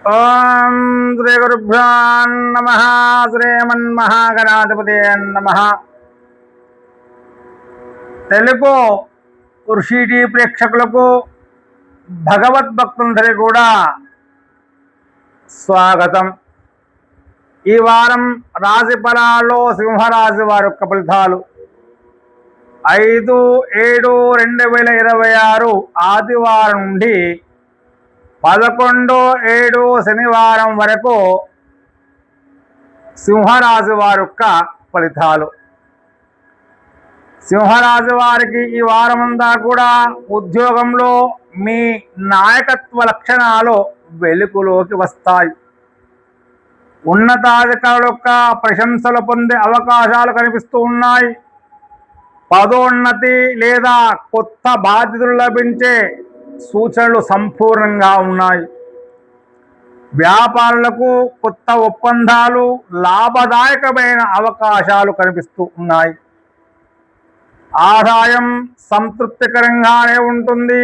ఓం శ్రీ గురుభ్యో నమః. శ్రీమన్మహాగణాధిపతే నమః. తెలుగు ఋషి ప్రేక్షకులకు భగవద్భక్తులందరికీ కూడా స్వాగతం. ఈ వారం రాశి ఫలాల్లో సింహరాశి వారి యొక్క ఫలితాలు 5/7/2026 ఆదివారం నుండి 11/7 శనివారం వరకు సింహరాశి వారి యొక్క ఫలితాలు. సింహరాశి వారికి ఈ వారమంతా కూడా ఉద్యోగంలో మీ నాయకత్వ లక్షణాలు వెలుగులోకి వస్తాయి. ఉన్నతాధికారుల యొక్క ప్రశంసలు పొందే అవకాశాలు కనిపిస్తూ ఉన్నాయి. పదోన్నతి లేదా కొత్త బాధ్యతలు లభించే సూచనలు సంపూర్ణంగా ఉన్నాయి. వ్యాపారులకు కొత్త ఒప్పందాలు, లాభదాయకమైన అవకాశాలు కనిపిస్తూ ఉన్నాయి. ఆదాయం సంతృప్తికరంగానే ఉంటుంది.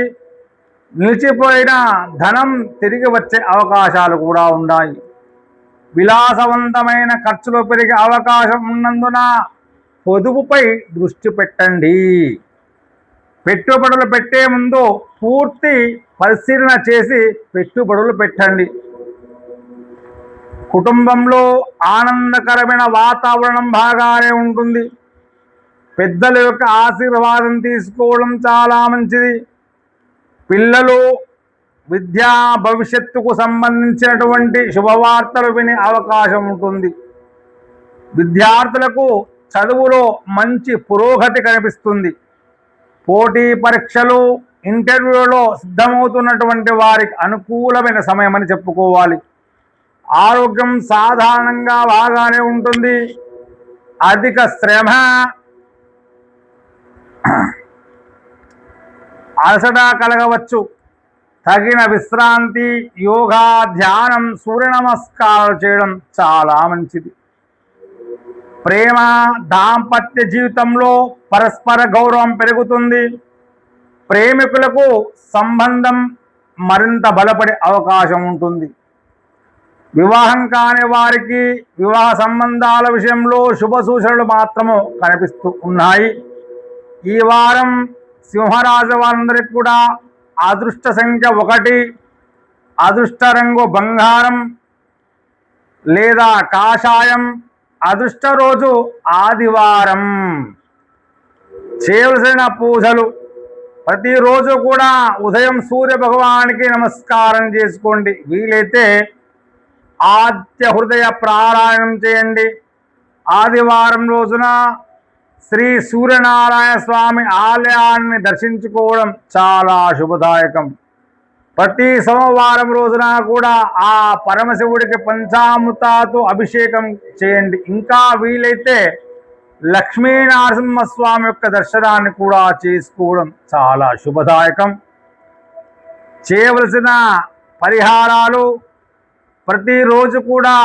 నిలిచిపోయిన ధనం తిరిగి వచ్చే అవకాశాలు కూడా ఉన్నాయి. విలాసవంతమైన ఖర్చులు పెరిగే అవకాశం ఉన్నందున పొదుపుపై దృష్టి పెట్టండి. పెట్టుబడులు పెట్టే ముందు పూర్తి పరిశీలన చేసి పెట్టుబడులు పెట్టండి. కుటుంబంలో ఆనందకరమైన వాతావరణం బాగానే ఉంటుంది. పెద్దల యొక్క ఆశీర్వాదం తీసుకోవడం చాలా మంచిది. పిల్లలు విద్యా భవిష్యత్తుకు సంబంధించినటువంటి శుభవార్తలు వినే అవకాశం ఉంటుంది. విద్యార్థులకు చదువులో మంచి పురోగతి కనిపిస్తుంది. పోటీ పరీక్షలు, ఇంటర్వ్యూలో సిద్ధమవుతున్నటువంటి వారికి అనుకూలమైన సమయం అని చెప్పుకోవాలి. ఆరోగ్యం సాధారణంగా బాగానే ఉంటుంది. అధిక శ్రమ, అలసట కలగవచ్చు. తగిన విశ్రాంతి, యోగా, ధ్యానం, సూర్య నమస్కారాలు చేయడం చాలా మంచిది. ప్రేమ, దాంపత్య జీవితంలో పరస్పర గౌరవం పెరుగుతుంది. ప్రేమికులకు సంబంధం మరింత బలపడే అవకాశం ఉంటుంది. వివాహం కాని వారికి వివాహ సంబంధాల విషయంలో శుభ సూచనలు మాత్రము కనిపిస్తూ ఉన్నాయి. ఈ వారం సింహరాశి వారందరికీ కూడా అదృష్ట సంఖ్య 1, అదృష్ట రంగు బంగారం లేదా కాషాయం, అదృష్ట రోజు ఆదివారం. చేయవలసిన పూజలు ప్రతిరోజు కూడా ఉదయం సూర్య భగవానికి నమస్కారం చేసుకోండి. వీలైతే ఆద్య హృదయ పారాయణం చేయండి. ఆదివారం రోజున శ్రీ సూర్యనారాయణ స్వామి ఆలయాన్ని దర్శించుకోవడం చాలా శుభదాయకం. ప్రతి సోమవారం రోజున కూడా ఆ పరమశివుడికి పంచామృతాతో అభిషేకం చేయండి. ఇంకా వీలైతే లక్ష్మీనరసింహస్వామి యొక్క దర్శనాన్ని కూడా చేసుకోవడం చాలా శుభదాయకం. చేయవలసిన పరిహారాలు ప్రతిరోజు కూడా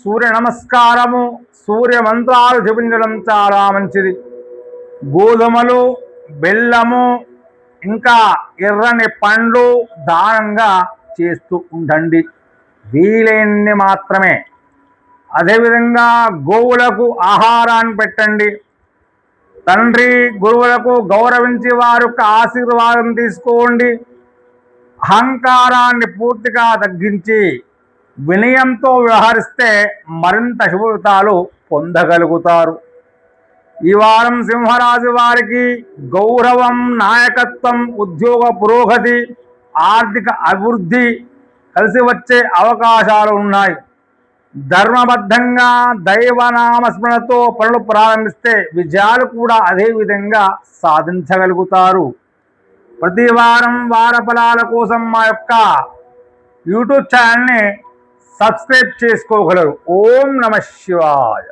సూర్య నమస్కారము, సూర్య మంత్రాలు జపించడం చాలా మంచిది. గోధుమలు, బెల్లము, ఇంకా ఎర్రని పండ్లు దానంగా చేస్తూ ఉండండి, వీలైనన్ని మాత్రమే. అదేవిధంగా గోవులకు ఆహారాన్ని పెట్టండి. తండ్రి గురువులకు గౌరవించి వారి యొక్క ఆశీర్వాదం తీసుకోండి. అహంకారాన్ని పూర్తిగా తగ్గించి వినయంతో వ్యవహరిస్తే మరింత శుభఫలితాలు పొందగలుగుతారు. ఈ వారం సింహరాశి వారికి గౌరవం, నాయకత్వం, ఉద్యోగ పురోగతి, ఆర్థిక అభివృద్ధి కలిసి వచ్చే అవకాశాలు ఉన్నాయి. ధర్మబద్ధంగా దైవనామస్మరణతో పనులు ప్రారంభిస్తే విజయాలు కూడా అదే విధంగా సాధించగలుగుతారు. ప్రతి వారం వార ఫలాల కోసం మా యొక్క యూట్యూబ్ ఛానల్ని సబ్స్క్రైబ్ చేసుకోగలరు. ఓం నమః శివాయ.